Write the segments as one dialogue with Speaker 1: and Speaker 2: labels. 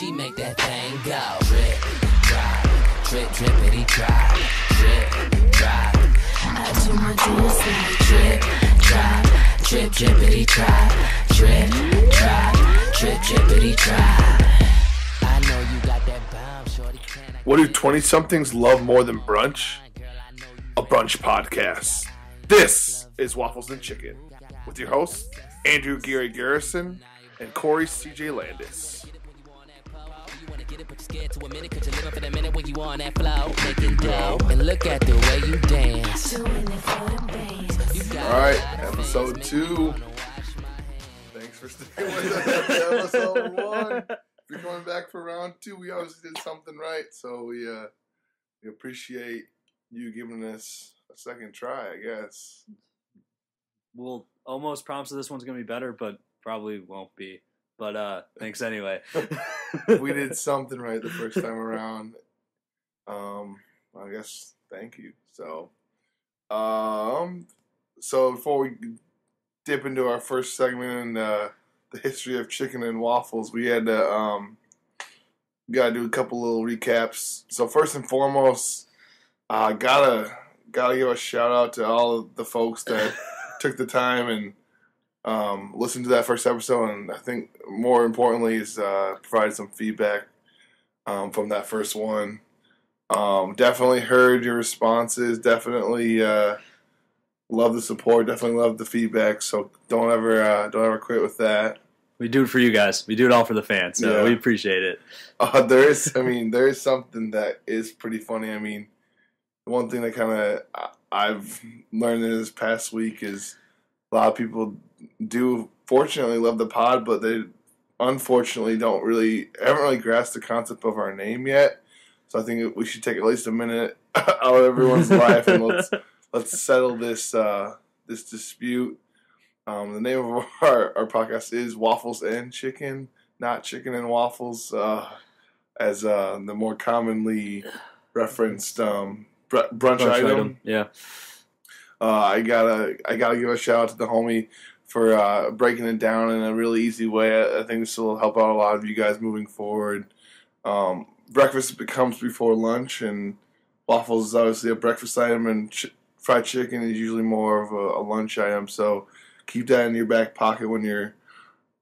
Speaker 1: she make that thing go. Drip, drop, drip, drippity drop, drip, drop. I do my dance like drip, drop, drip, drippity drop, drip, drop, drip, drippity drop. I know you got that bomb, shorty.
Speaker 2: What do 20-somethings love more than brunch? A brunch podcast. This is Waffles and Chicken with your hosts, Andrew Gary Garrison and Corey CJ Landis.
Speaker 1: And look at the way you dance.
Speaker 2: Alright, episode 2. Thanks for sticking with us. Episode 1. If you're coming back for round 2, we obviously did something right, so we appreciate you giving us a second try, I guess.
Speaker 3: We'll almost promise that this one's going to be better, but probably won't be. But thanks anyway.
Speaker 2: We did something right the first time around. I guess thank you. So before we dip into our first segment in the history of chicken and waffles, we had to gotta do a couple little recaps. So first and foremost, gotta give a shout out to all of the folks that took the time and listened to that first episode, and I think more importantly is provided some feedback from that first one. Definitely heard your responses. Definitely love the support. Definitely love the feedback. So don't ever quit with that.
Speaker 3: We do it for you guys. We do it all for the fans. So
Speaker 2: Yeah.
Speaker 3: we appreciate it.
Speaker 2: There is something that is pretty funny. I mean, the one thing that I've learned in this past week is a lot of people do fortunately love the pod, but they unfortunately haven't really grasped the concept of our name yet. So I think we should take at least a minute out of everyone's life and let's settle this dispute. The name of our podcast is Waffles and Chicken, not Chicken and Waffles, as the more commonly referenced brunch item.
Speaker 3: Yeah.
Speaker 2: I gotta give a shout out to the homie for breaking it down in a really easy way. I think this will help out a lot of you guys moving forward. Breakfast comes before lunch, and waffles is obviously a breakfast item, and fried chicken is usually more of a lunch item. So keep that in your back pocket when you're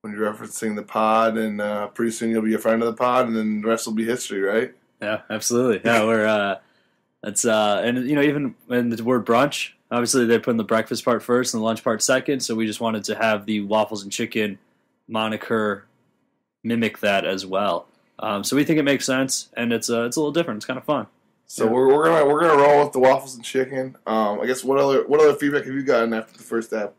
Speaker 2: referencing the pod, and pretty soon you'll be a friend of the pod, and then the rest will be history, right?
Speaker 3: Yeah, absolutely. Yeah, we're that's and even in the word brunch, obviously they put in the breakfast part first and the lunch part second. So we just wanted to have the waffles and chicken moniker mimic that as well. So we think it makes sense, and it's a little different. It's kind of fun.
Speaker 2: So yeah. we're gonna roll with the waffles and chicken. I guess what other feedback have you gotten after the first app?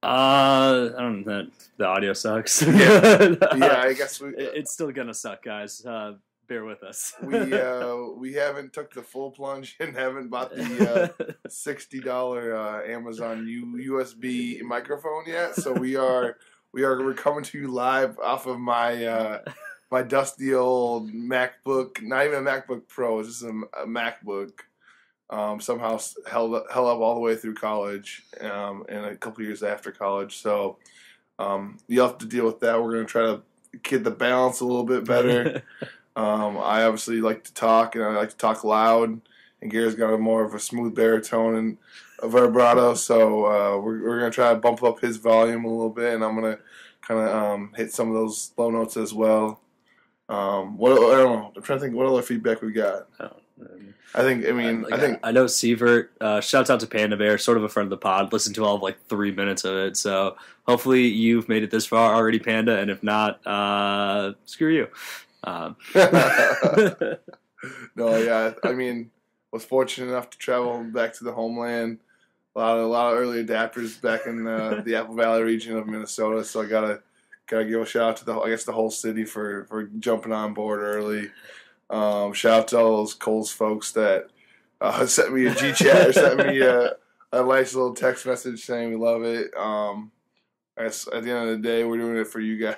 Speaker 3: I don't know. The audio sucks.
Speaker 2: Yeah, I guess
Speaker 3: it's still gonna suck, guys. Bear with us.
Speaker 2: We haven't took the full plunge and haven't bought the $60 Amazon USB microphone yet. So we're coming to you live off of my my dusty old MacBook. Not even a MacBook Pro. It's just a MacBook. Somehow held up all the way through college and a couple years after college. So you'll have to deal with that. We're going to try to get the balance a little bit better. I obviously like to talk, and I like to talk loud. And Gary's got more of a smooth baritone and a vibrato. So we're going to try to bump up his volume a little bit, and I'm going to kind of hit some of those low notes as well. I don't know. I'm trying to think what other feedback we got. I know
Speaker 3: Sievert, shouts out to Panda Bear, sort of a friend of the pod, listened to all of 3 minutes of it, so hopefully you've made it this far already, Panda, and if not, screw you.
Speaker 2: No, yeah, I mean, was fortunate enough to travel back to the homeland, a lot of early adapters back in the Apple Valley region of Minnesota, so I gotta give a shout out to the whole city for jumping on board early. Shout out to all those Coles folks that sent me a G-chat or sent me a nice little text message saying we love it. I guess at the end of the day, we're doing it for you guys.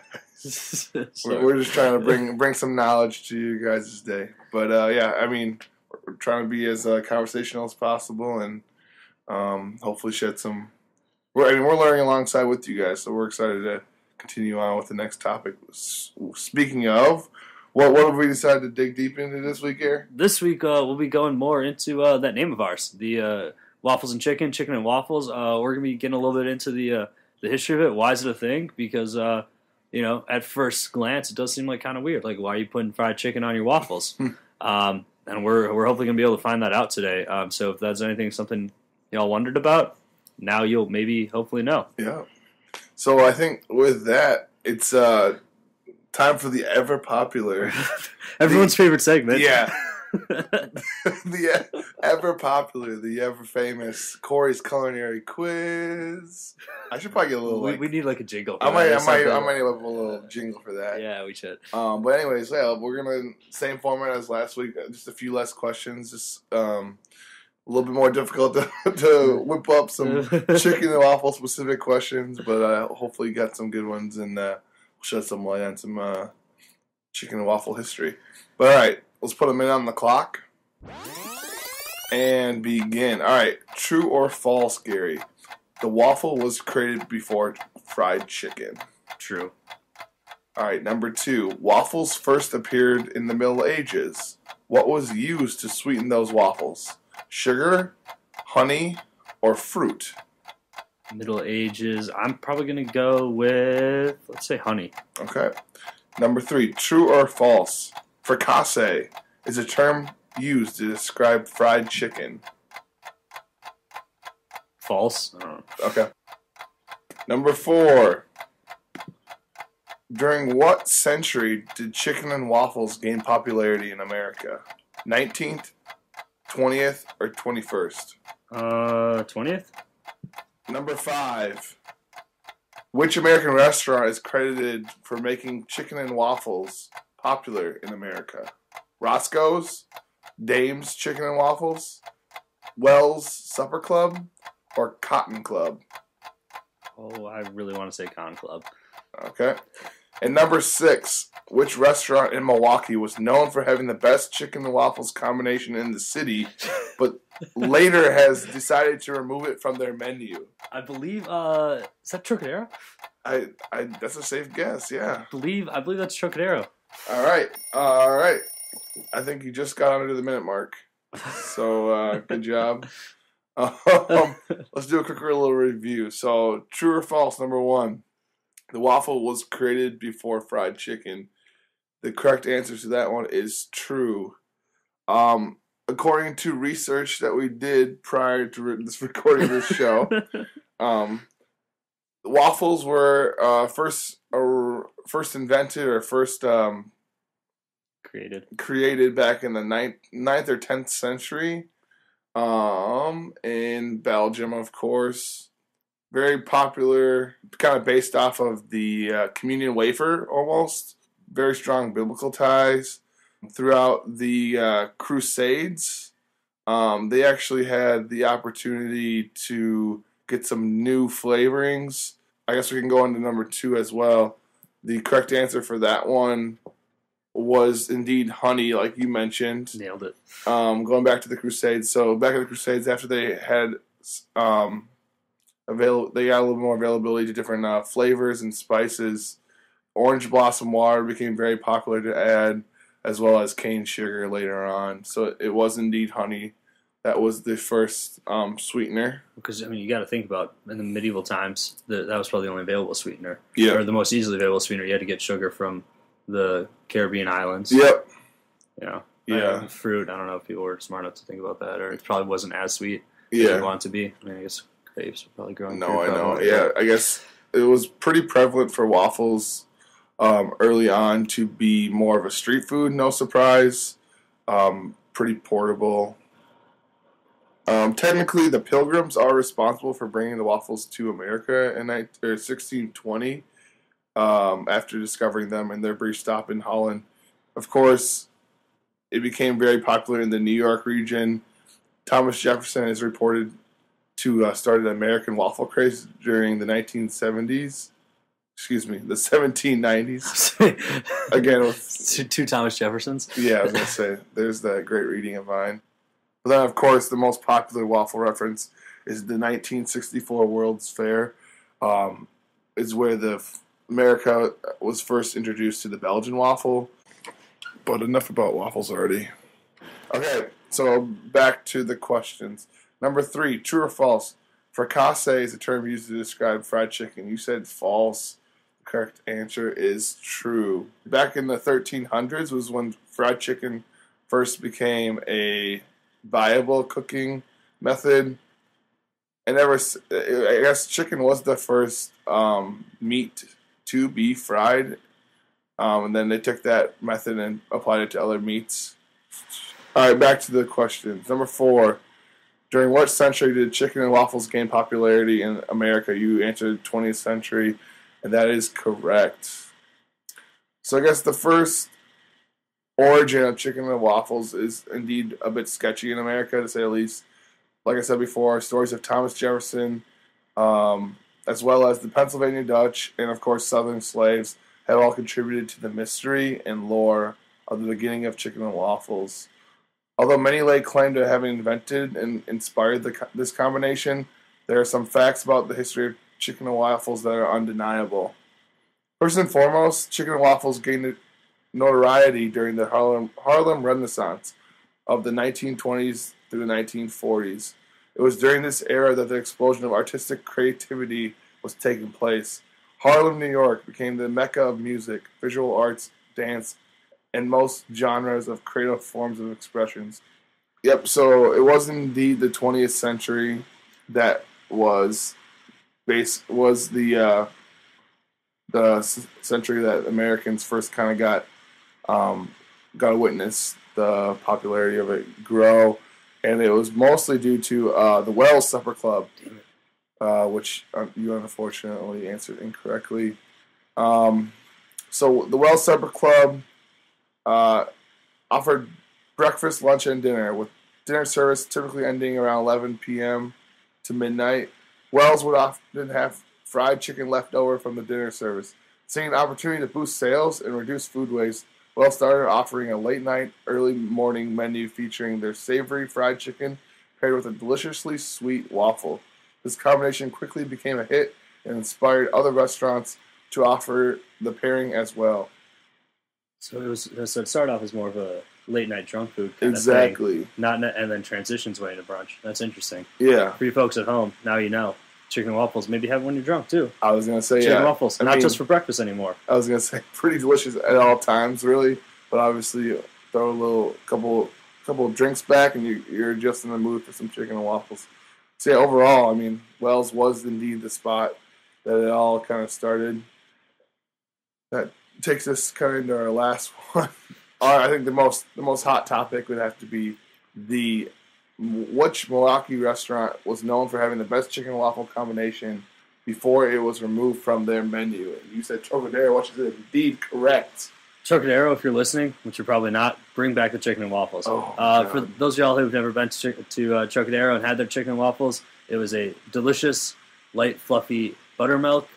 Speaker 2: we're just trying to bring some knowledge to you guys' day. But yeah, I mean, we're trying to be as conversational as possible, and hopefully shed some. We're learning alongside with you guys, so we're excited to continue on with the next topic. Speaking of, What have we decided to dig deep into this week here?
Speaker 3: This week, we'll be going more into that name of ours, the Waffles and Chicken, Chicken and Waffles. We're going to be getting a little bit into the history of it. Why is it a thing? Because, at first glance, it does seem like kind of weird. Like, why are you putting fried chicken on your waffles? And we're hopefully going to be able to find that out today. So if that's something y'all wondered about, now you'll hopefully know.
Speaker 2: Yeah. So I think with that, it's time for the ever popular,
Speaker 3: everyone's favorite segment.
Speaker 2: Yeah. The ever popular, the ever famous Corey's Culinary Quiz. I should probably get a little.
Speaker 3: We need like a jingle.
Speaker 2: I might have a little jingle for that.
Speaker 3: Yeah, we should.
Speaker 2: But anyways, yeah, we're gonna same format as last week. Just a few less questions. Just a little bit more difficult to whip up some chicken and waffle specific questions, but hopefully you got some good ones and we'll shed some light on some chicken and waffle history. But all right. Let's put a minute on the clock and begin. All right, true or false, Gary? The waffle was created before fried chicken.
Speaker 3: True.
Speaker 2: All right, number 2. Waffles first appeared in the Middle Ages. What was used to sweeten those waffles? Sugar, honey, or fruit?
Speaker 3: Middle Ages. I'm probably going to go with, let's say, honey.
Speaker 2: Okay. Number 3. True or false? Fricassee is a term used to describe fried chicken.
Speaker 3: False.
Speaker 2: Okay. Number 4. During what century did chicken and waffles gain popularity in America? 19th, 20th, or 21st?
Speaker 3: 20th?
Speaker 2: Number 5. Which American restaurant is credited for making chicken and waffles popular in America? Roscoe's, Dame's Chicken and Waffles, Wells Supper Club, or Cotton Club?
Speaker 3: Oh, I really want to say Cotton Club.
Speaker 2: Okay. And number 6, which restaurant in Milwaukee was known for having the best chicken and waffles combination in the city, but later has decided to remove it from their menu?
Speaker 3: I believe, is that Trocadero?
Speaker 2: I that's a safe guess, yeah.
Speaker 3: I believe that's Trocadero.
Speaker 2: All right. I think you just got under the minute mark. So, good job. Let's do a quick little review. So, true or false, number 1. The waffle was created before fried chicken. The correct answer to that one is true. According to research that we did prior to recording this show, waffles were first invented or first created back in the 9th or 10th century in Belgium, of course. Very popular, kind of based off of the communion wafer almost. Very strong biblical ties. Throughout the Crusades, they actually had the opportunity to get some new flavorings. I guess we can go on to number 2 as well. The correct answer for that one was indeed honey, like you mentioned.
Speaker 3: Nailed it.
Speaker 2: Going back to the Crusades. So back at the Crusades, after they had they got a little more availability to different flavors and spices. Orange blossom water became very popular to add, as well as cane sugar later on. So it was indeed honey. That was the first sweetener.
Speaker 3: Because, you got to think about, in the medieval times, that was probably the only available sweetener.
Speaker 2: Yeah.
Speaker 3: Or the most easily available sweetener. You had to get sugar from the Caribbean islands.
Speaker 2: Yep.
Speaker 3: Yeah. Fruit, I don't know if people were smart enough to think about that, or it probably wasn't as sweet as you want it to be. I guess grapes were probably growing.
Speaker 2: No, I know. Yeah, I guess it was pretty prevalent for waffles early on to be more of a street food, no surprise. Pretty portable. Technically, the Pilgrims are responsible for bringing the waffles to America in 1620 after discovering them in their brief stop in Holland. Of course, it became very popular in the New York region. Thomas Jefferson is reported to start an American waffle craze during the 1970s. Excuse me, the 1790s. Again, with
Speaker 3: two Thomas Jeffersons.
Speaker 2: Yeah, I was going to say, there's that great reading of mine. But then, of course, the most popular waffle reference is the 1964 World's Fair. Is where America was first introduced to the Belgian waffle. But enough about waffles already. Okay, so back to the questions. Number 3, true or false? Fricassee is a term used to describe fried chicken. You said false. The correct answer is true. Back in the 1300s was when fried chicken first became a viable cooking method. And I guess chicken was the first meat to be fried. And then they took that method and applied it to other meats. All right, back to the questions. Number 4, during what century did chicken and waffles gain popularity in America? You answered 20th century, and that is correct. So I guess the first origin of chicken and waffles is indeed a bit sketchy in America, to say the least. Like I said before, stories of Thomas Jefferson, as well as the Pennsylvania Dutch, and of course Southern slaves, have all contributed to the mystery and lore of the beginning of chicken and waffles. Although many lay claim to having invented and inspired this combination, there are some facts about the history of chicken and waffles that are undeniable. First and foremost, chicken and waffles gained notoriety during the Harlem Renaissance of the 1920s through the 1940s. It was during this era that the explosion of artistic creativity was taking place. Harlem, New York became the mecca of music, visual arts, dance, and most genres of creative forms of expressions. Yep, so it was indeed the 20th century that was the century that Americans first kind of got to witness the popularity of it grow, and it was mostly due to the Wells Supper Club, which you unfortunately answered incorrectly. So the Wells Supper Club offered breakfast, lunch, and dinner, with dinner service typically ending around 11 p.m. to midnight. Wells would often have fried chicken left over from the dinner service. Seeing an opportunity to boost sales and reduce food waste, Wells started offering a late-night, early-morning menu featuring their savory fried chicken paired with a deliciously sweet waffle. This combination quickly became a hit and inspired other restaurants to offer the pairing as well.
Speaker 3: So it started off as more of a late night drunk food kind
Speaker 2: exactly.
Speaker 3: of thing, and then transitions way into brunch. That's interesting.
Speaker 2: Yeah.
Speaker 3: For you folks at home, now you know. Chicken and waffles, maybe have it when you're drunk too.
Speaker 2: I was gonna say
Speaker 3: chicken and waffles, not just for breakfast anymore.
Speaker 2: I was gonna say pretty delicious at all times, really. But obviously, throw a couple of drinks back, and you're just in the mood for some chicken and waffles. So yeah, overall, I mean, Wells was indeed the spot that it all kind of started. That takes us kind of into our last one. I think the most hot topic would have to be which Milwaukee restaurant was known for having the best chicken and waffle combination before it was removed from their menu. And you said Trocadero, which is indeed correct.
Speaker 3: Trocadero, if you're listening, which you're probably not, bring back the chicken and waffles. For those of y'all who've never been to Trocadero and had their chicken and waffles, it was a delicious, light, fluffy buttermilk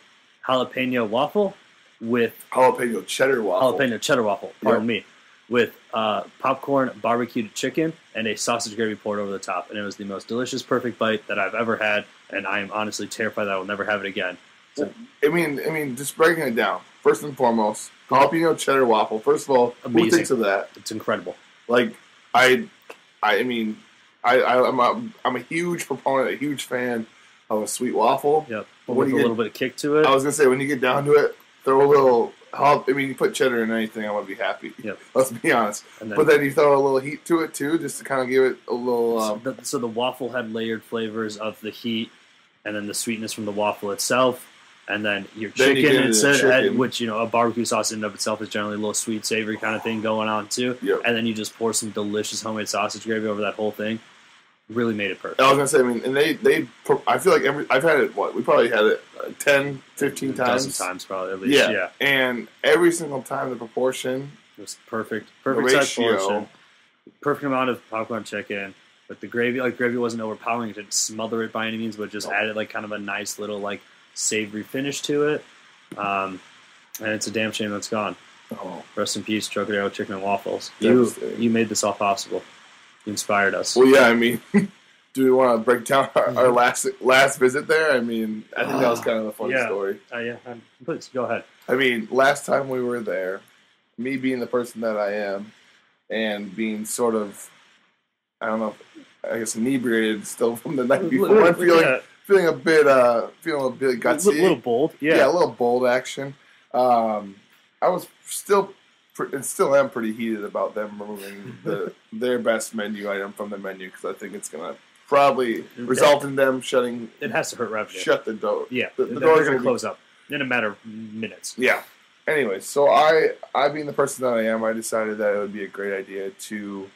Speaker 3: jalapeno waffle with
Speaker 2: jalapeno cheddar waffle.
Speaker 3: Pardon me, with popcorn, barbecued chicken, and a sausage gravy poured over the top, and it was the most delicious, perfect bite that I've ever had, and I am honestly terrified that I will never have it again. So,
Speaker 2: I mean, just breaking it down. First and foremost, jalapeno cheddar waffle. First of all,
Speaker 3: amazing.
Speaker 2: Who thinks of that?
Speaker 3: It's incredible.
Speaker 2: Like, I'm a huge proponent, a huge fan of a sweet waffle.
Speaker 3: Yep. With a little bit of kick to it.
Speaker 2: I was gonna say, when you get down to it, throw a little. You put cheddar in anything, I want to be happy.
Speaker 3: Yep.
Speaker 2: Let's be honest. But then you throw a little heat to it too, just to kind of give it a little.
Speaker 3: So the waffle had layered flavors of the heat, and then the sweetness from the waffle itself, and then your chicken instead, which a barbecue sauce in and of itself is generally a little sweet, savory kind of thing going on too.
Speaker 2: Yep.
Speaker 3: And then you just pour some delicious homemade sausage gravy over that whole thing. Really made it perfect.
Speaker 2: I was gonna say, and they I feel like I've had it. We probably had it 10, 15 times.
Speaker 3: A dozen times probably at least. Yeah.
Speaker 2: And every single time the proportion
Speaker 3: was perfect size portion, perfect amount of popcorn chicken. But the gravy, gravy wasn't overpowering. It didn't smother it by any means, but just added kind of a nice little savory finish to it. And it's a damn shame that's gone.
Speaker 2: Oh.
Speaker 3: Rest in peace, Trocadero Chicken and Waffles. You made this all possible. You inspired us.
Speaker 2: Well, yeah, do we want to break down our last visit there? I think that was kind of a funny story.
Speaker 3: Yeah, please, go ahead.
Speaker 2: Last time we were there, me being the person that I am, and being sort of, I don't know, I guess inebriated still from the night before. I'm feeling a bit gutsy,
Speaker 3: a little bold.
Speaker 2: Yeah, a little bold action. I was still and still am pretty heated about them removing their best menu item from the menu because I think it's gonna probably result in them shutting.
Speaker 3: It has to hurt revenue.
Speaker 2: Shut the door.
Speaker 3: Yeah,
Speaker 2: the
Speaker 3: they're
Speaker 2: door's
Speaker 3: going to close up in a matter of minutes.
Speaker 2: Yeah. Anyway, so I being the person that I am, I decided that it would be a great idea to,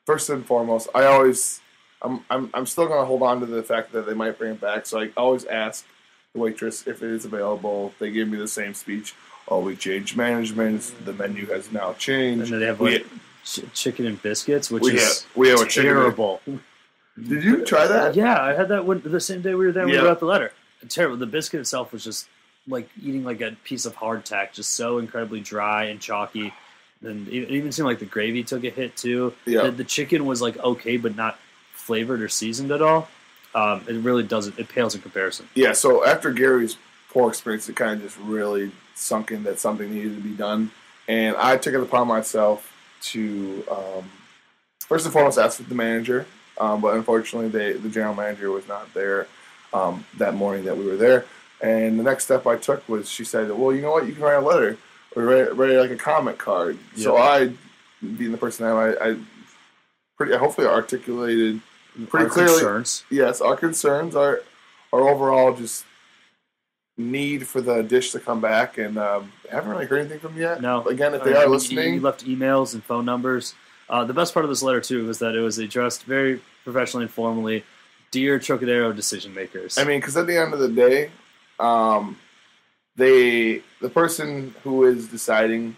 Speaker 2: first and foremost, I'm still going to hold on to the fact that they might bring it back. So I always ask the waitress if it is available. They give me the same speech. Oh, we changed management. The menu has now changed.
Speaker 3: And then they have chicken and biscuits, which
Speaker 2: we have
Speaker 3: terrible.
Speaker 2: Did you try that?
Speaker 3: Yeah, I had that the same day we were there. We got the letter. Terrible. The biscuit itself was just like eating like a piece of hardtack, just so incredibly dry and chalky. And it even seemed like the gravy took a hit too.
Speaker 2: Yeah.
Speaker 3: The chicken was like okay, but not flavored or seasoned at all. It really doesn't. It pales in comparison.
Speaker 2: Yeah. So after Gary's poor experience, it kind of just really sunk in that something needed to be done, and I took it upon myself to first and foremost ask for the manager. But unfortunately, the general manager was not there that morning that we were there. And the next step I took was she said, well, you know what? You can write a letter or write like a comment card. Yep. So I, being the person that I hopefully articulated pretty clearly.
Speaker 3: Concerns.
Speaker 2: Yes, our concerns are overall just need for the dish to come back. And haven't really heard anything from them yet.
Speaker 3: No.
Speaker 2: Again, if they are listening.
Speaker 3: You left emails and phone numbers. The best part of this letter, too, was that it was addressed very professionally and formally. Dear Trocadero decision makers.
Speaker 2: I mean, because at the end of the day, the person who is deciding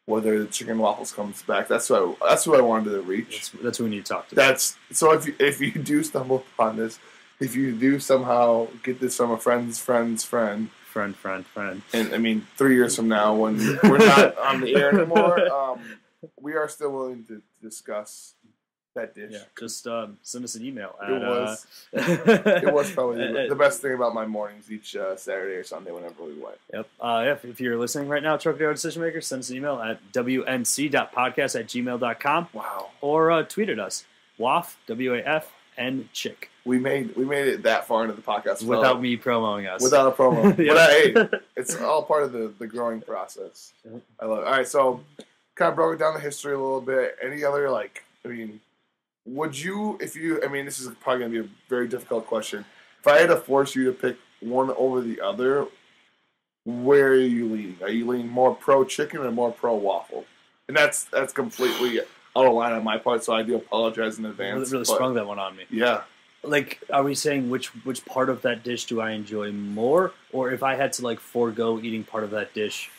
Speaker 2: whether the chicken waffles comes back, that's who I wanted to reach.
Speaker 3: That's who we need to talk to.
Speaker 2: So if you do stumble upon this, if you do somehow get this from a friend's friend's friend, and I mean 3 years from now when we're not on the air anymore, we are still willing to discuss that dish. Yeah,
Speaker 3: just send us an email.
Speaker 2: It was probably the best thing about my mornings each Saturday or Sunday whenever we went.
Speaker 3: Yep. If you're listening right now, Trocadero Decision Makers, send us an email at wnc.podcast@gmail.com.
Speaker 2: Wow.
Speaker 3: Or tweet at us, WAF, WAFN chick.
Speaker 2: We made it that far into the podcast
Speaker 3: without me promoting us.
Speaker 2: Without a promo. But hey, it's all part of the growing process. I love it. All right, so kind of broke down the history a little bit. Any other would you, this is probably going to be a very difficult question. If I had to force you to pick one over the other, where are you leaning? Are you leaning more pro-chicken or more pro-waffle? And that's completely out of line on my part, so I do apologize in advance.
Speaker 3: Really sprung that one on me.
Speaker 2: Yeah.
Speaker 3: Are we saying which part of that dish do I enjoy more? Or if I had to, forego eating part of that dish?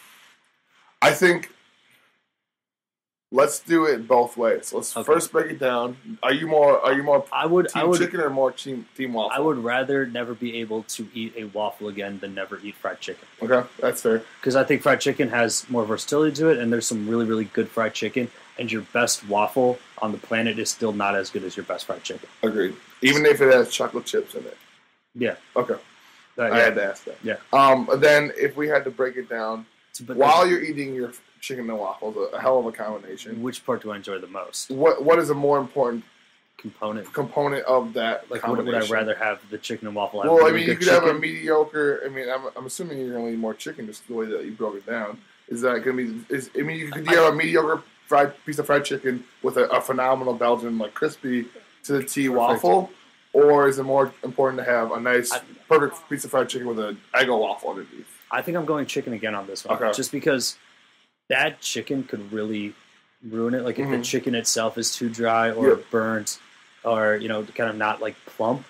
Speaker 2: I think... Let's do it both ways. Let's first break it down. Are you more team chicken or more team waffle?
Speaker 3: I would rather never be able to eat a waffle again than never eat fried chicken.
Speaker 2: Okay, that's fair.
Speaker 3: Because I think fried chicken has more versatility to it, and there's some really, really good fried chicken, and your best waffle on the planet is still not as good as your best fried chicken.
Speaker 2: Agreed. Even if it has chocolate chips in it.
Speaker 3: Yeah.
Speaker 2: Okay. I had to ask that.
Speaker 3: Yeah.
Speaker 2: Then if we had to break it down, while you're eating your chicken and waffles, a hell of a combination.
Speaker 3: Which part do I enjoy the most?
Speaker 2: What is a more important
Speaker 3: component
Speaker 2: of that combination?
Speaker 3: Would I rather have the chicken and waffle?
Speaker 2: Well, you could have a mediocre. I'm assuming you're going to eat more chicken just the way that you broke it down. Is that going to be? You could have a mediocre piece of fried chicken with a phenomenal Belgian crispy to the T waffle, or is it more important to have a nice perfect piece of fried chicken with an Eggo waffle underneath?
Speaker 3: I think I'm going chicken again on this one, just because bad chicken could really ruin it. If the chicken itself is too dry or burnt or, kind of not plump,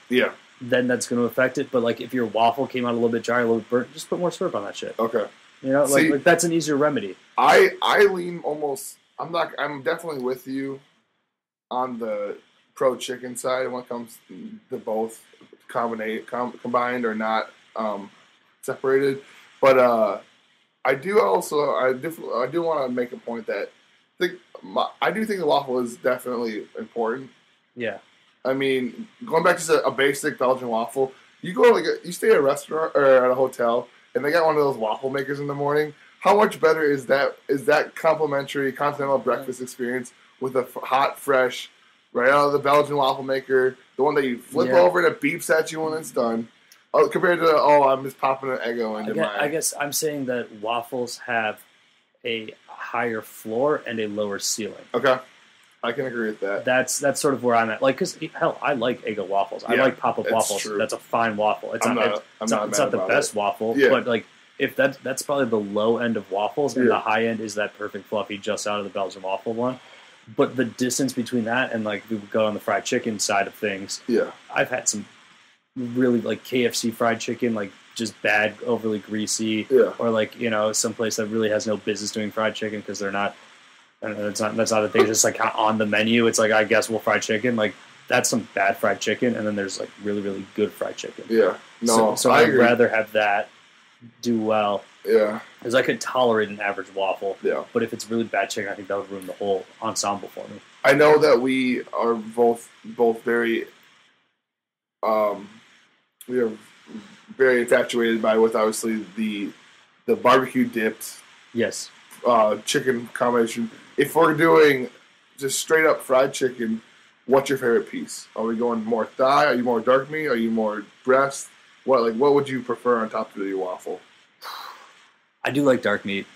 Speaker 3: then that's going to affect it. But if your waffle came out a little bit dry, a little bit burnt, just put more syrup on that shit.
Speaker 2: Okay.
Speaker 3: See, that's an easier remedy.
Speaker 2: I lean almost, I'm definitely with you on the pro chicken side when it comes to both combined or not separated. But I do want to make a point that I do think the waffle is definitely important.
Speaker 3: Yeah.
Speaker 2: Going back to a basic Belgian waffle, you go you stay at a restaurant or at a hotel and they got one of those waffle makers in the morning. How much better is that? Is that complimentary continental breakfast experience with a hot, fresh, right out of the Belgian waffle maker, the one that you flip over and it beeps at you when it's done, compared to I'm just popping an Eggo into mine.
Speaker 3: I guess I'm saying that waffles have a higher floor and a lower ceiling.
Speaker 2: Okay. I can agree with that.
Speaker 3: That's sort of where I'm at. Like, because hell, I like Eggo waffles. I like pop-up waffles.
Speaker 2: True.
Speaker 3: That's a fine waffle. It's not the best waffle, but like if that's probably the low end of waffles, and the high end is that perfect fluffy just out of the Belgian waffle one. But the distance between that and like we would go on the fried chicken side of things. Yeah, I've had some really like KFC fried chicken, like just bad, overly greasy, or like someplace that really has no business doing fried chicken because they're not. And that's not a thing. It's just like on the menu, it's like I guess we'll fried chicken. Like that's some bad fried chicken, and then there's like really really good fried chicken. Yeah, no, so I'd rather have that do well. Yeah, because I could tolerate an average waffle. Yeah, but if it's really bad chicken, I think that would ruin the whole ensemble for me.
Speaker 2: I know that we are both very we are very infatuated by with obviously the barbecue dipped chicken combination. If we're doing just straight up fried chicken, what's your favorite piece? Are we going more thigh? Are you more dark meat? Are you more breast? What would you prefer on top of your waffle?
Speaker 3: I do like dark meat.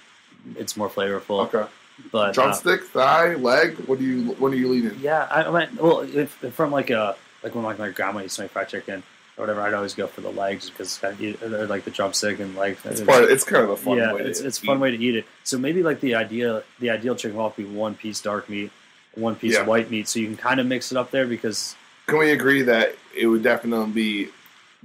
Speaker 3: It's more flavorful. Okay. But
Speaker 2: drumstick, thigh, leg. When are you leaning?
Speaker 3: Yeah, I mean, well, if from like when my grandma used to make fried chicken or whatever, I'd always go for the legs because they're like the drumstick and legs.
Speaker 2: It's kind of a fun way.
Speaker 3: It's a fun way to eat it. So maybe like the ideal chicken waffle would be one piece dark meat, one piece white meat, so you can kind of mix it up there because.
Speaker 2: Can we agree that it would definitely be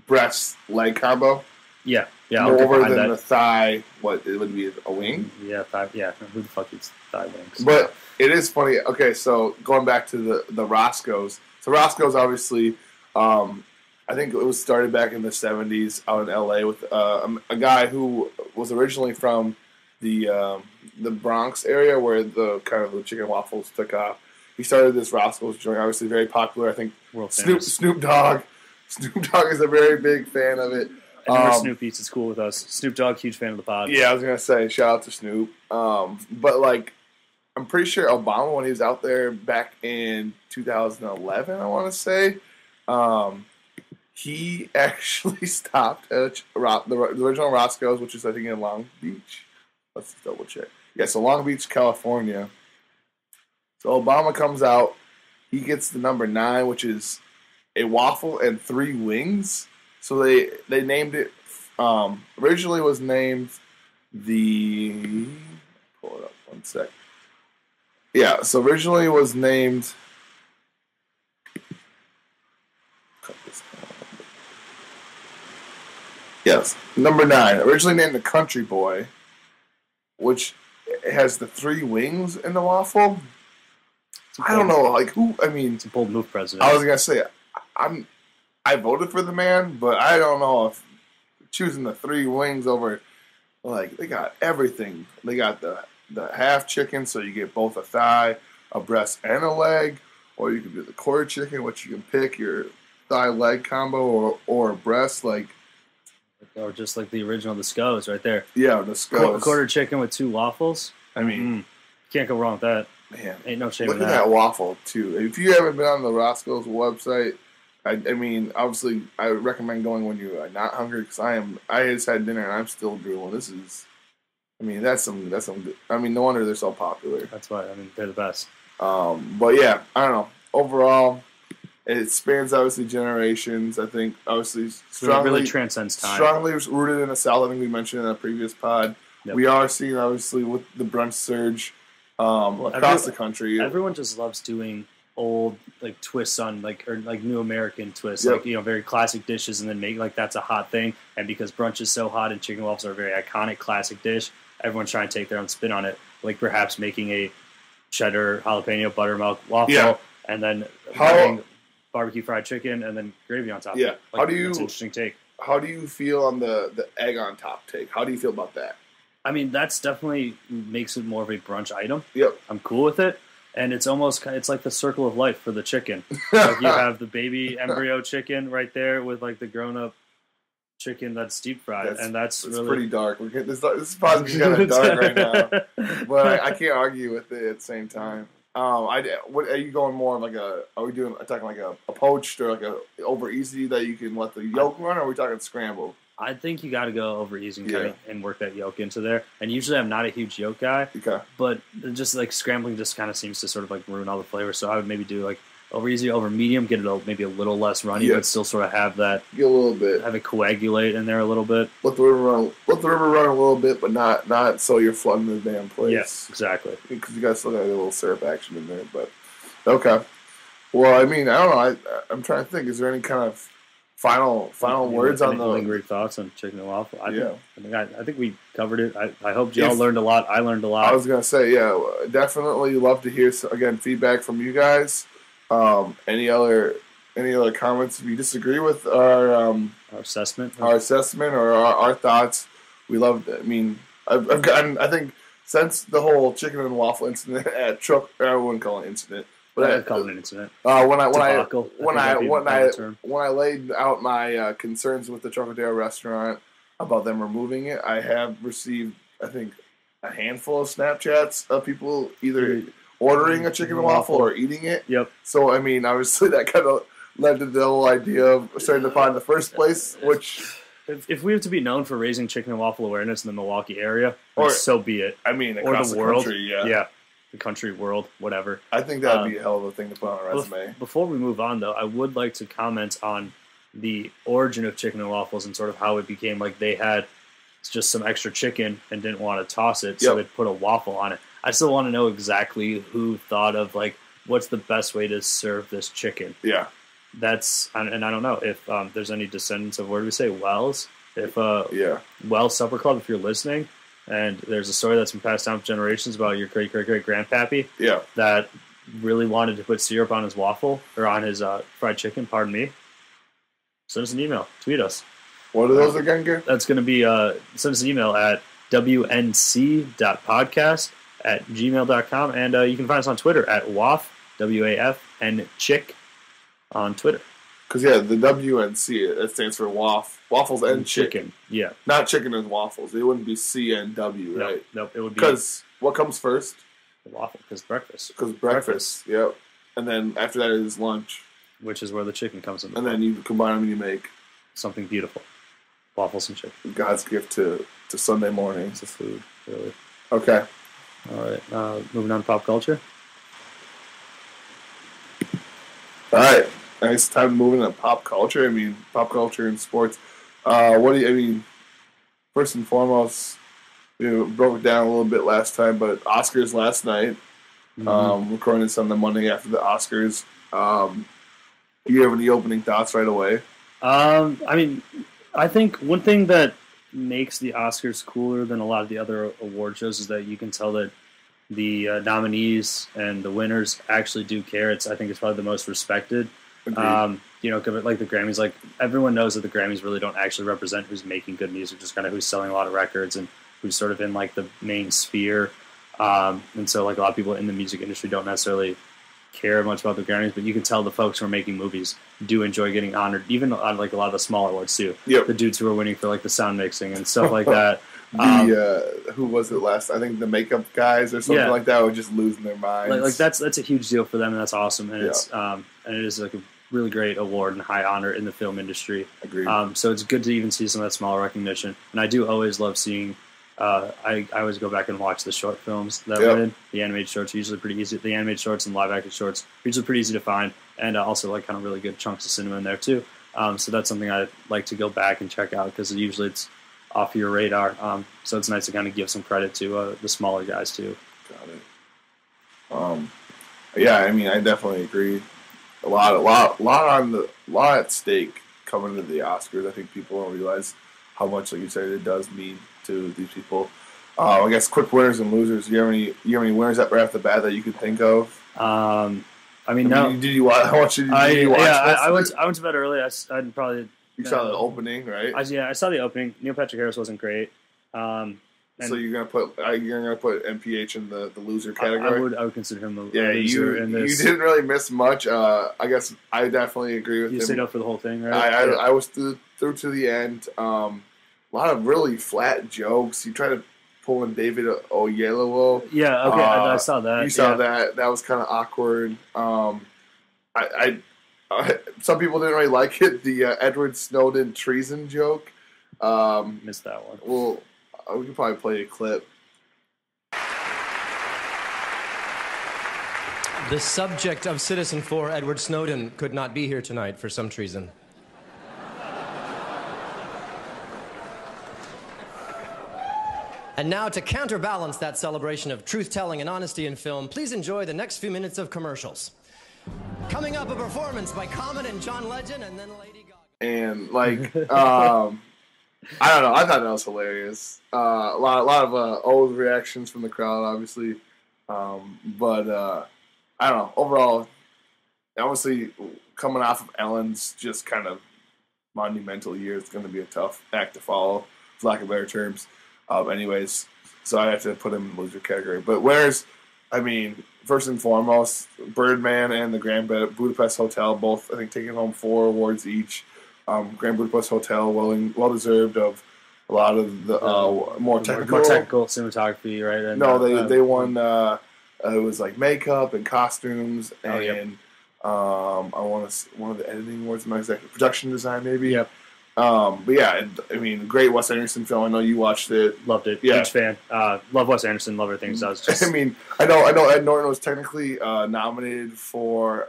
Speaker 2: breast leg combo? Yeah. Yeah, more than the thigh. What it would be a wing?
Speaker 3: Yeah, thigh. Yeah, who the fuck eats thigh wings?
Speaker 2: But it is funny. Okay, so going back to the Roscoe's. So Roscoe's obviously, I think it was started back in the '70s out in LA with a guy who was originally from the Bronx area where the kind of the chicken waffles took off. He started this Roscoe's joint, obviously very popular. I think Snoop Dogg is a very big fan of it.
Speaker 3: Snoop eats. It's cool with us. Snoop Dogg, huge fan of the pod.
Speaker 2: Yeah, I was gonna say shout out to Snoop. But like, I'm pretty sure Obama when he was out there back in 2011, I want to say, he actually stopped at the original Roscoe's, which is I think in Long Beach. Let's double check. Yeah, so Long Beach, California. So Obama comes out. He gets the number 9, which is a waffle and 3 wings. So they named it. Originally was named the. Pull it up 1 sec. Yeah, so originally was named. Cut this down. Yes, number 9. Originally named the Country Boy, which has the 3 wings in the waffle. I don't know, like who. I mean,
Speaker 3: it's a bold move, President.
Speaker 2: I was gonna say, I voted for the man, but I don't know if choosing the 3 wings over, like, they got everything. They got the half chicken, so you get both a thigh, a breast, and a leg, or you can do the quarter chicken, which you can pick your thigh leg combo or a breast, like.
Speaker 3: Or just like the original, the Sco's right there.
Speaker 2: Yeah, the Sco's.
Speaker 3: Quarter chicken with 2 waffles.
Speaker 2: I mean,
Speaker 3: can't go wrong with that.
Speaker 2: Man,
Speaker 3: ain't no shame in that.
Speaker 2: Look at that waffle too. If you haven't been on the Roscoe's website. I mean, obviously, I recommend going when you are not hungry because I just had dinner and I'm still drooling. This is, I mean, that's some good. I mean, no wonder they're so popular.
Speaker 3: That's why. I mean, they're the best.
Speaker 2: But yeah, I don't know. Overall, it spans obviously generations. I think obviously strongly
Speaker 3: really transcends time.
Speaker 2: Strongly rooted in the South. I think we mentioned in a previous pod. Yep. We are seeing obviously with the brunch surge across the country.
Speaker 3: Everyone just loves doing old like twists on like new American twists,
Speaker 2: yep.
Speaker 3: like very classic dishes, and then make like that's a hot thing. And because brunch is so hot and chicken waffles are a very iconic classic dish, everyone's trying to take their own spin on it. Like perhaps making a cheddar jalapeno buttermilk waffle, and then having barbecue fried chicken and then gravy on top.
Speaker 2: Yeah,
Speaker 3: like,
Speaker 2: how do you?
Speaker 3: That's an interesting take.
Speaker 2: How do you feel on the egg on top take? How do you feel about that?
Speaker 3: I mean, that's definitely makes it more of a brunch item.
Speaker 2: Yep,
Speaker 3: I'm cool with it. And it's almost it's like the circle of life for the chicken. Like you have the baby embryo chicken right there with like the grown up chicken that's deep fried, and that's
Speaker 2: it's
Speaker 3: really
Speaker 2: pretty dark. This podcast is kind of dark right now, but I can't argue with it at the same time. What are you going more of like a? Are we talking like a poached or like a over easy that you can let the yolk run, or are we talking scrambled?
Speaker 3: I think you got to go over easy and work that yolk into there. And usually I'm not a huge yolk guy, but just like scrambling just kind of seems to sort of like ruin all the flavor. So I would maybe do like over easy, over medium, get it maybe a little less runny, but still sort of have that.
Speaker 2: Get a little bit.
Speaker 3: Have it coagulate in there a little bit.
Speaker 2: Let the river run. Let the river run a little bit, but not so you're flooding the damn place.
Speaker 3: Yes, exactly.
Speaker 2: Because you guys still got a little syrup action in there, but okay. Well, I mean, I don't know. I'm trying to think. Is there any kind of final words on the
Speaker 3: lingering thoughts on chicken and waffle? I think we covered it. I hope y'all learned a lot. I learned a lot.
Speaker 2: I was gonna say, definitely love to hear again feedback from you guys. Any other comments? If you disagree with our
Speaker 3: assessment,
Speaker 2: or our thoughts, we love it. I mean, I've gotten. I think since the whole chicken and waffle incident at Truck, I wouldn't call it an incident. But
Speaker 3: I'd call it an incident.
Speaker 2: When I laid out my concerns with the Trocadero restaurant about them removing it, I have received, I think, a handful of Snapchats of people either ordering a chicken and waffle or eating it.
Speaker 3: Yep.
Speaker 2: So I mean, obviously that kind of led to the whole idea of starting to find the first place. Which,
Speaker 3: if we have to be known for raising chicken and waffle awareness in the Milwaukee area, or so be it.
Speaker 2: I mean,
Speaker 3: across
Speaker 2: the
Speaker 3: world,
Speaker 2: country,
Speaker 3: the country, world, whatever.
Speaker 2: I think that would be a hell of a thing to put on a resume.
Speaker 3: Before we move on, though, I would like to comment on the origin of chicken and waffles and sort of how it became like they had just some extra chicken and didn't want to toss it, so they'd put a waffle on it. I still want to know exactly who thought of like what's the best way to serve this chicken.
Speaker 2: Yeah,
Speaker 3: and I don't know if there's any descendants of, where do we say, Wells? If Wells Supper Club, if you're listening. And there's a story that's been passed down for generations about your great-great-great-grandpappy that really wanted to put syrup on his waffle, or on his fried chicken, pardon me. Send us an email. Tweet us.
Speaker 2: What are those again, Gary?
Speaker 3: That's going to be, send us an email at wnc.podcast@gmail.com. And you can find us on Twitter at WAF, WAF, Chick on Twitter.
Speaker 2: Because, the WNC, that stands for Waffles and Chicken.
Speaker 3: Yeah.
Speaker 2: Not chicken and waffles. It wouldn't be CNW, right?
Speaker 3: Nope, it would be...
Speaker 2: Because what comes first?
Speaker 3: The waffle, because breakfast.
Speaker 2: Because breakfast, yep. And then after that is lunch.
Speaker 3: Which is where the chicken comes in.
Speaker 2: And then you combine them and you make...
Speaker 3: something beautiful. Waffles and chicken.
Speaker 2: God's gift to Sunday morning.
Speaker 3: It's a food, really.
Speaker 2: Okay.
Speaker 3: All right. Moving on to pop culture.
Speaker 2: All right. Nice time moving to pop culture. I mean, pop culture and sports. First and foremost, we broke it down a little bit last time, but Oscars last night. Recording this on the Monday after the Oscars. Do you have any opening thoughts right away?
Speaker 3: I think one thing that makes the Oscars cooler than a lot of the other award shows is that you can tell that the nominees and the winners actually do care. I think it's probably the most respected. Like the Grammys, like everyone knows that the Grammys really don't actually represent who's making good music, just kind of who's selling a lot of records and who's sort of in like the main sphere. And so like a lot of people in the music industry don't necessarily care much about the Grammys, but you can tell the folks who are making movies do enjoy getting honored, even on like a lot of the smaller awards too.
Speaker 2: Yep.
Speaker 3: The dudes who are winning for like the sound mixing and stuff like that.
Speaker 2: Who was it last? I think the makeup guys or something like that were just losing their minds.
Speaker 3: Like that's a huge deal for them, and that's awesome. And it's and it is like a really great award and high honor in the film industry.
Speaker 2: Agreed.
Speaker 3: So it's good to even see some of that smaller recognition. And I do always love seeing. I always go back and watch the short films that win. The animated shorts are usually pretty easy. The animated shorts and live action shorts are usually pretty easy to find, and also like kind of really good chunks of cinema in there too. So that's something I like to go back and check out because usually it's off your radar. So it's nice to kind of give some credit to the smaller guys too.
Speaker 2: Got it. I definitely agree. A lot at stake coming into the Oscars. I think people don't realize how much, like you said, it does mean to these people. I guess quick winners and losers. Do you have any winners right off the bat that you could think of?
Speaker 3: No.
Speaker 2: Did you watch? How much did you watch?
Speaker 3: I went to bed early. I'd probably.
Speaker 2: You saw the opening, right?
Speaker 3: I saw the opening. Neil Patrick Harris wasn't great.
Speaker 2: So you're gonna put MPH in the loser category.
Speaker 3: I would consider him the
Speaker 2: loser in this. You didn't really miss much. I guess I definitely agree with him.
Speaker 3: You stayed up for the whole thing, right?
Speaker 2: I was through to the end. A lot of really flat jokes. You try to pull in David Oyelowo.
Speaker 3: Yeah, okay, I saw that.
Speaker 2: You saw that. That was kind of awkward. Some people didn't really like it. The Edward Snowden treason joke.
Speaker 3: Missed that one.
Speaker 2: Well, we could probably play a clip.
Speaker 4: The subject of Citizen 4, Edward Snowden, could not be here tonight for some treason. And now, to counterbalance that celebration of truth-telling and honesty in film, please enjoy the next few minutes of commercials. Coming up, a performance by Common and John Legend, and then Lady Gaga.
Speaker 2: And, I don't know. I thought that was hilarious. A lot of old reactions from the crowd, obviously. But I don't know. Overall, obviously, coming off of Ellen's just kind of monumental year, it's going to be a tough act to follow, for lack of better terms. Anyways, so I have to put him in the loser category. But first and foremost, Birdman and the Grand Budapest Hotel, both, I think, taking home 4 awards each. Grand Budapest Hotel, well deserved of a lot of the more technical
Speaker 3: cinematography, right? And,
Speaker 2: they won. It was like makeup and costumes, and I want to one of the editing awards, not exactly production design, maybe.
Speaker 3: Yep.
Speaker 2: But yeah, great Wes Anderson film. I know you watched it.
Speaker 3: Loved it.
Speaker 2: Yeah.
Speaker 3: Huge fan. Love Wes Anderson. Love everything he does. Just...
Speaker 2: I know Ed Norton was technically nominated for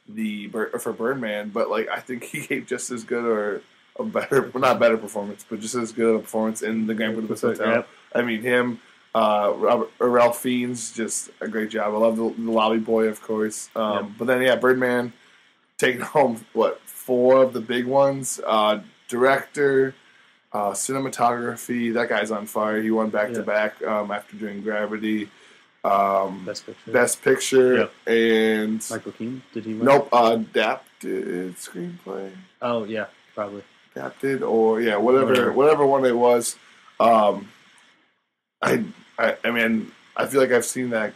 Speaker 2: Birdman, but I think he gave just as good or a better, well, not better performance, but just as good a performance in the Grand Budapest Hotel. Yep. Him, Ralph Fiennes, just a great job. I love the Lobby Boy, of course. But then Birdman taking home 4 of the big ones. Director, cinematography. That guy's on fire. He won back to back after doing Gravity. Best Picture. Yep. And
Speaker 3: Michael Keane, did he win?
Speaker 2: Nope. Adapted screenplay.
Speaker 3: Oh yeah, probably
Speaker 2: adapted or whatever one it was. I feel like I've seen that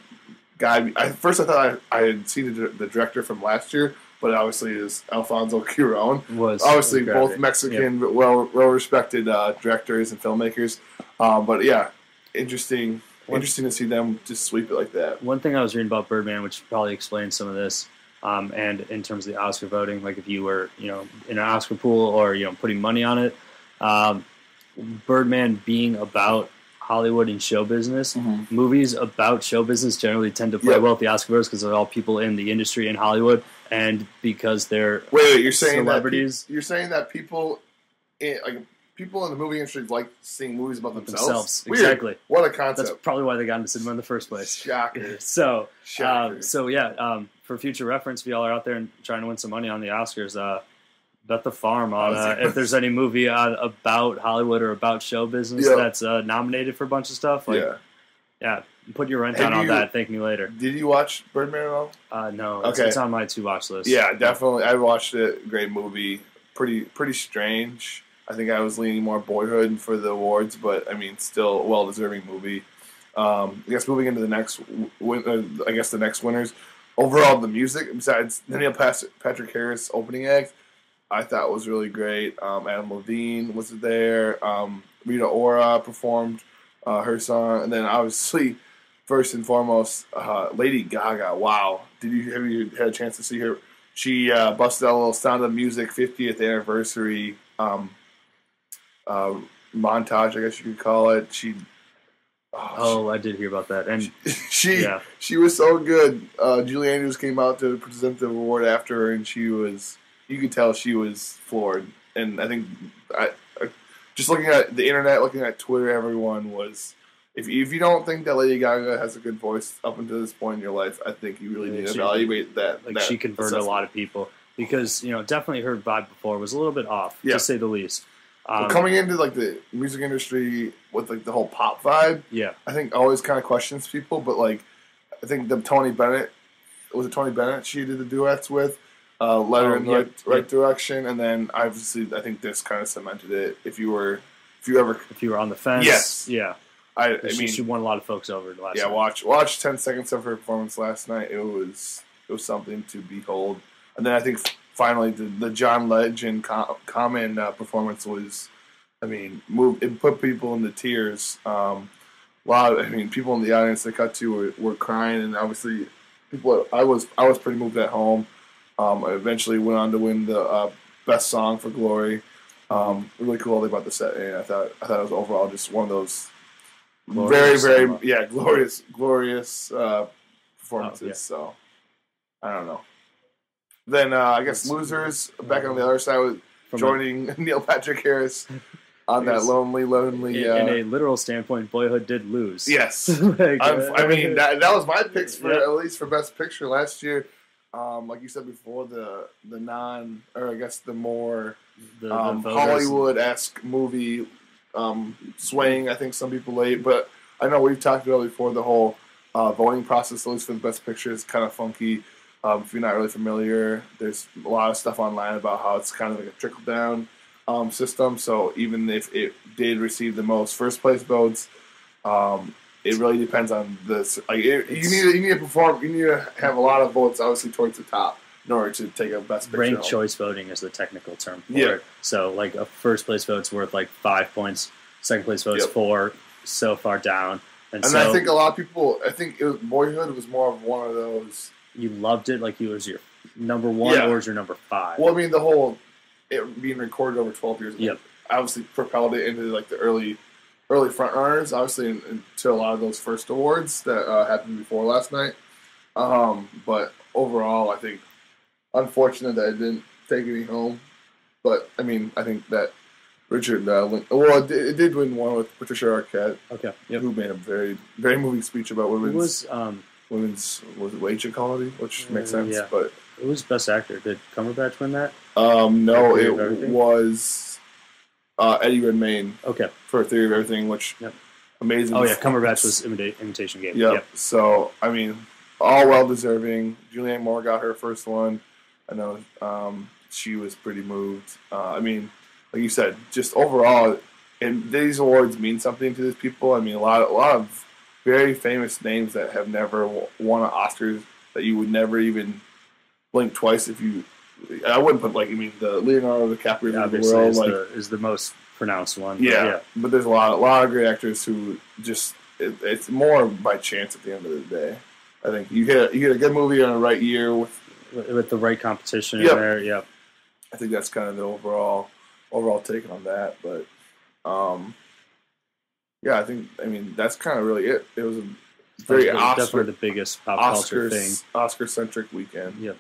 Speaker 2: guy. First I thought I had seen the director from last year, but obviously is Alfonso Cuarón. Obviously both Mexican but well respected directors and filmmakers. But yeah, interesting to see them just sweep it like that.
Speaker 3: One thing I was reading about Birdman, which probably explains some of this, and in terms of the Oscar voting, like if you were, in an Oscar pool or, putting money on it, Birdman being about Hollywood and show business, movies about show business generally tend to play well at the Oscar votes because they're all people in the industry in Hollywood, and because they're
Speaker 2: you're saying
Speaker 3: celebrities.
Speaker 2: You're saying that people in the movie industry like seeing movies about themselves.
Speaker 3: Exactly.
Speaker 2: What a concept.
Speaker 3: That's probably why they got into cinema in the first place.
Speaker 2: Shocker.
Speaker 3: For future reference, if y'all are out there and trying to win some money on the Oscars, bet the farm on if there's any movie about Hollywood or about show business that's nominated for a bunch of stuff. Put your rent down on that. Thank me later.
Speaker 2: Did you watch Birdman at all?
Speaker 3: No. It's on my to-watch list.
Speaker 2: Yeah, definitely. I watched it. Great movie. Pretty strange. I think I was leaning more Boyhood for the awards, but still a well-deserving movie. I guess moving into the next winners. Overall, the music, besides Neil Patrick Harris opening act, I thought was really great. Adam Levine was there. Rita Ora performed her song, and then obviously, first and foremost, Lady Gaga. Wow, have you had a chance to see her? She busted out a little Sound of Music 50th anniversary montage, I guess you could call it.
Speaker 3: I did hear about that, and
Speaker 2: she was so good. Julie Andrews came out to present the award after her, and you could tell she was floored. And I think just looking at the internet, looking at Twitter, everyone was. If you don't think that Lady Gaga has a good voice up until this point in your life, I think you really need to evaluate that.
Speaker 3: She converted a lot of people because definitely her vibe before was a little bit off, to say the least.
Speaker 2: Coming into the music industry with the whole pop vibe, I think always kind of questions people. But I think Tony Bennett she did the duets with, led her in the right direction, and then obviously I think this kind of cemented it. If you were on the fence,
Speaker 3: yes,
Speaker 2: I
Speaker 3: she
Speaker 2: mean,
Speaker 3: won a lot of folks over last
Speaker 2: yeah.
Speaker 3: night.
Speaker 2: Watch 10 seconds of her performance last night. It was something to behold. And then I think finally the John Legend Common performance was, I mean, it put people into tears. People in the audience they cut to were crying, and obviously people. I was pretty moved at home. I eventually went on to win the best song for Glory. Really cool thing about the set, and I thought it was overall just one of those glorious glorious performances.
Speaker 3: Yeah.
Speaker 2: So I don't know. Then I guess losers back on the other side was joining Neil Patrick Harris on that lonely.
Speaker 3: In a literal standpoint, Boyhood did lose.
Speaker 2: Yes, I mean that was my picks for at least for Best Picture last year. Like you said before, the more Hollywood-esque movie swaying. I think some people late, but I know we've talked about it before. The whole voting process, at least for the Best Picture, is kind of funky. If you're not really familiar, there's a lot of stuff online about how it's kind of like a trickle-down system. So even if it did receive the most first-place votes, it really depends on this. Like you need to perform. You need to have a lot of votes, obviously, towards the top in order to take a Best Picture.
Speaker 3: Ranked choice voting is the technical term for it. So like a first-place vote's worth like 5 points. Second-place vote's 4. So far down. And so,
Speaker 2: I think a lot of people. I think Boyhood was more of one of those.
Speaker 3: You loved it like it was your number 1 or was your number 5?
Speaker 2: Well, I mean, it being recorded over 12 years obviously propelled it into like the early front runners, obviously into a lot of those first awards that happened before last night. But overall, I think unfortunate that it didn't take any home. But I mean, I think that Richard it did win one with Patricia Arquette, who made a very very moving speech about women's wage equality, which makes sense.
Speaker 3: Yeah.
Speaker 2: But
Speaker 3: who was Best Actor? Did Cumberbatch win that?
Speaker 2: No, it was Eddie Redmayne.
Speaker 3: Okay,
Speaker 2: for Theory of Everything, which amazing.
Speaker 3: Oh yeah, Cumberbatch was Imitation Game.
Speaker 2: Yep. So I mean, all well deserving. Julianne Moore got her first one. I know she was pretty moved. I mean, like you said, just overall, and these awards mean something to these people. I mean, a lot of very famous names that have never won an Oscars that you would never even blink twice if you. I wouldn't put the Leonardo DiCaprio of the world
Speaker 3: is the most pronounced one.
Speaker 2: Yeah, but there's a lot of great actors who just it's more by chance at the end of the day. I think you get a good movie on the right year with the
Speaker 3: right competition in there. Yep.
Speaker 2: I think that's kind of the overall take on that, but I mean that's kind of really it. It was a very
Speaker 3: definitely the biggest pop culture thing,
Speaker 2: Oscar-centric weekend.
Speaker 3: Yep.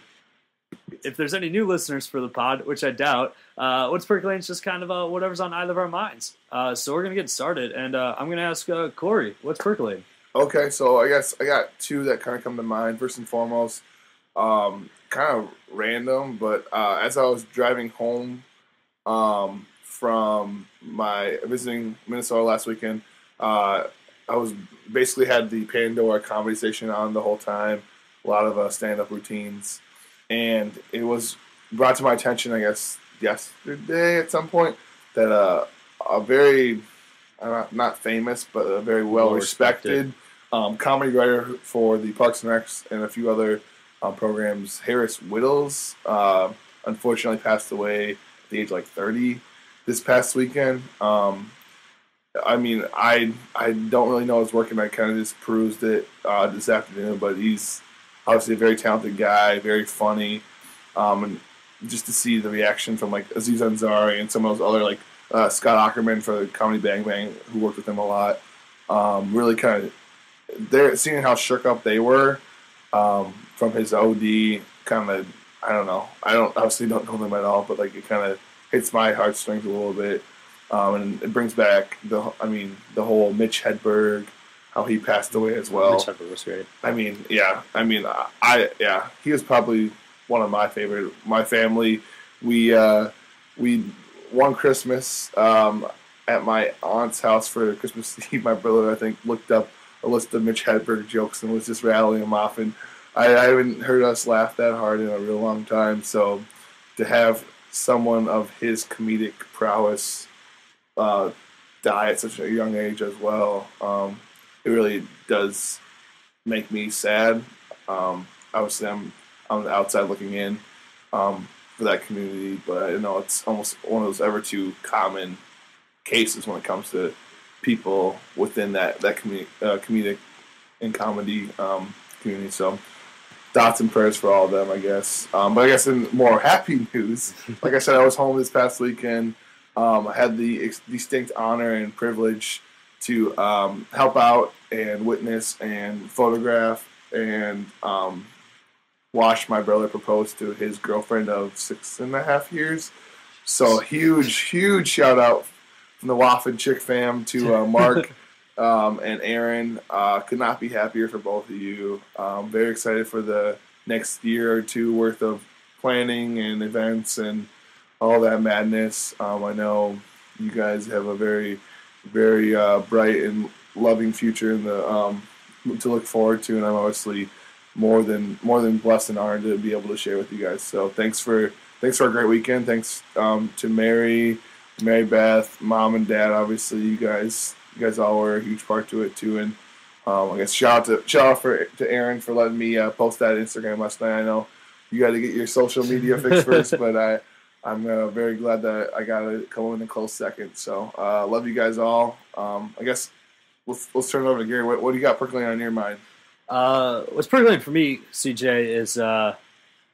Speaker 3: If there's any new listeners for the pod, which I doubt, What's Percolating is just kind of whatever's on either of our minds. So we're going to get started, and I'm going to ask Corey, what's percolating?
Speaker 2: Okay, so I guess I got two that kind of come to mind. First and foremost, kind of random, but as I was driving home from my visiting Minnesota last weekend, I was basically had the Pandora Comedy Station on the whole time, a lot of stand-up routines. And it was brought to my attention, I guess, yesterday at some point, that a very, not famous, but a very well-respected comedy writer for the Parks and Recs and a few other programs, Harris Whittles, unfortunately passed away at the age of 30 this past weekend. I mean, I don't really know his work, and I kind of just perused it this afternoon, but he's obviously a very talented guy, very funny, and just to see the reaction from Aziz Ansari and some of those other Scott Ackerman for the Comedy Bang Bang, who worked with him a lot, really kind of they're seeing how shook up they were from his OD. Kind of, I don't know, obviously don't know them at all, but it kind of hits my heartstrings a little bit, and it brings back the whole Mitch Hedberg. How he passed away as well.
Speaker 3: Mitch Hedberg was great.
Speaker 2: He was probably one of my favorite. My family, we one Christmas at my aunt's house for Christmas Eve. My brother, I think, looked up a list of Mitch Hedberg jokes and was just rattling them off. And I haven't heard us laugh that hard in a real long time. So to have someone of his comedic prowess die at such a young age as well. It really does make me sad. Obviously, I'm on the outside looking in for that community, but I know it's almost one of those ever too common cases when it comes to people within that comedic and comedy community. So thoughts and prayers for all of them, I guess. But I guess in more happy news, like I said, I was home this past weekend. I had the distinct honor and privilege to help out and witness and photograph and watch my brother propose to his girlfriend of 6.5 years. So huge shout out from the Waffles Chick fam to Mark and Aaron. Could not be happier for both of you. Very excited for the next year or two worth of planning and events and all that madness. I know you guys have a very, very bright and loving future in the to look forward to, and I'm obviously more than blessed and honored to be able to share with you guys. So thanks for a great weekend. Thanks to Mary Beth, Mom and Dad. Obviously, you guys all were a huge part to it too. And I guess shout out to Aaron for letting me post that Instagram last night. I know you got to get your social media fixed first, but I'm very glad that I got to come in a close second. So love you guys all. I guess let's turn it over to Gary. What do you got percolating on your mind?
Speaker 3: What's percolating for me, CJ, is we're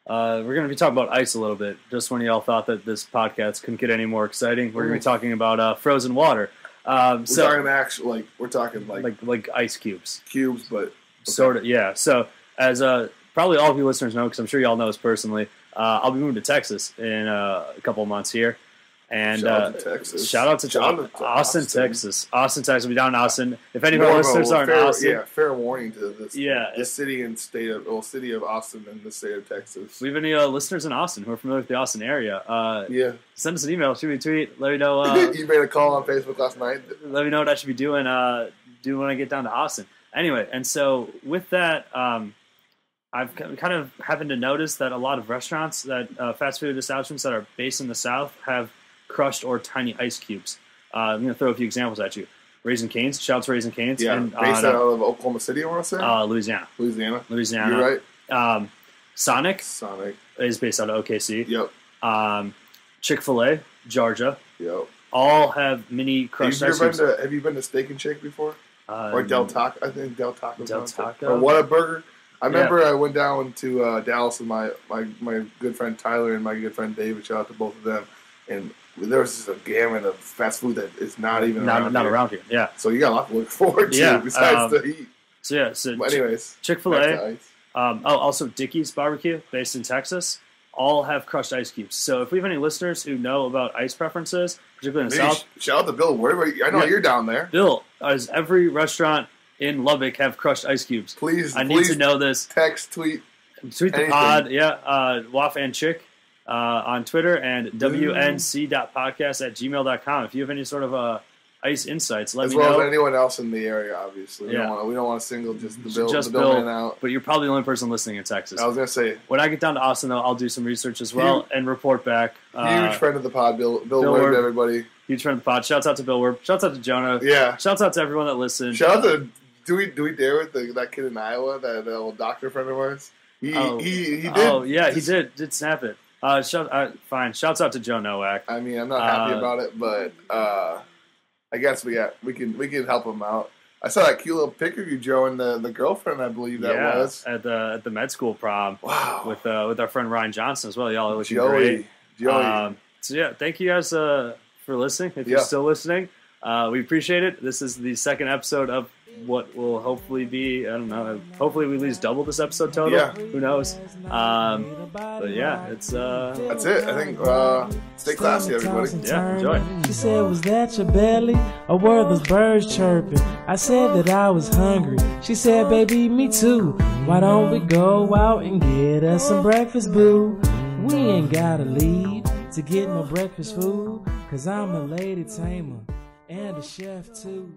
Speaker 3: going to be talking about ice a little bit. Just when y'all thought that this podcast couldn't get any more exciting, we're going to be talking about frozen water.
Speaker 2: We're talking
Speaker 3: like ice cubes.
Speaker 2: Cubes, but okay.
Speaker 3: Sort of, yeah. So as probably all of you listeners know, because I'm sure y'all know us personally, I'll be moving to Texas in a couple of months here. And
Speaker 2: shout out to Texas.
Speaker 3: Shout out to Austin, Texas. Austin, Texas. We'll be down in Austin. If any of our listeners are in Austin.
Speaker 2: Yeah, fair warning to this.
Speaker 3: Yeah.
Speaker 2: The city and city of Austin and the state of Texas.
Speaker 3: We have any listeners in Austin who are familiar with the Austin area.
Speaker 2: Yeah.
Speaker 3: Send us an email, shoot me a tweet, let me know.
Speaker 2: You made a call on Facebook last night.
Speaker 3: Let me know what I should be doing when I get down to Austin. Anyway, and so with that, I've kind of happened to notice that a lot of restaurants, that fast food establishments that are based in the South have crushed or tiny ice cubes. I'm going to throw a few examples at you. Raising Cane's. Shouts to Raising Cane's.
Speaker 2: Yeah,
Speaker 3: and,
Speaker 2: based out of Oklahoma City, I want to say?
Speaker 3: Louisiana.
Speaker 2: You're right.
Speaker 3: Sonic is based out of OKC.
Speaker 2: Yep.
Speaker 3: Chick-fil-A, Georgia.
Speaker 2: Yep.
Speaker 3: All have mini crushed ice cubes.
Speaker 2: Have you been to Steak and Shake before? Or Del Taco? I think Del Taco.
Speaker 3: Del Taco.
Speaker 2: Or Whataburger. I remember I went down to Dallas with my good friend Tyler and my good friend David. Shout out to both of them. And there was just a gamut of fast food that is not around here.
Speaker 3: Yeah.
Speaker 2: So you got a lot to look forward to besides the heat.
Speaker 3: But
Speaker 2: anyways,
Speaker 3: Chick-fil-A. Also Dickey's Barbecue, based in Texas, all have crushed ice cubes. So if we have any listeners who know about ice preferences, particularly in the South,
Speaker 2: shout out to Bill. I know you're down there.
Speaker 3: Bill, does every restaurant in Lubbock have crushed ice cubes?
Speaker 2: Please,
Speaker 3: I need to know this.
Speaker 2: Text, tweet
Speaker 3: the
Speaker 2: anything.
Speaker 3: pod. Yeah, Waff and Chick on Twitter and wnc.podcast@gmail.com. If you have any sort of ice insights, let me know.
Speaker 2: As well as anyone else in the area, obviously. We don't want to single just the Bill man out.
Speaker 3: But you're probably the only person listening in Texas.
Speaker 2: I was going to say.
Speaker 3: When I get down to Austin, though, I'll do some research as well and report back.
Speaker 2: Huge friend of the pod, Bill Ward, everybody.
Speaker 3: Huge friend of the pod. Shouts out to Bill Ward. Shouts out to Jonah.
Speaker 2: Yeah.
Speaker 3: Shouts out to everyone that listens.
Speaker 2: Shout out to, do we dare with that kid in Iowa, that old doctor friend of ours? He did.
Speaker 3: Oh, yeah, he did snap it. Fine. Shouts out to Joe Nowak.
Speaker 2: I mean, I'm not happy about it, but I guess we can help him out. I saw that cute little picture of you, Joe, and the girlfriend, I believe that was
Speaker 3: at the med school prom.
Speaker 2: Wow.
Speaker 3: With our friend Ryan Johnson as well. Y'all are looking great.
Speaker 2: Joey.
Speaker 3: So yeah, thank you guys for listening. If you're still listening, we appreciate it. This is the second episode of what will hopefully be, I don't know, hopefully we at least double this episode total.
Speaker 2: Yeah.
Speaker 3: Who knows? But yeah, it's
Speaker 2: that's it. I think stay classy, everybody.
Speaker 3: Yeah, enjoy.
Speaker 5: She said, was that your belly? Or were those birds chirping? I said that I was hungry. She said, baby, me too. Why don't we go out and get us some breakfast, boo? We ain't gotta leave to get no breakfast food, 'cause I'm a lady tamer and a chef too.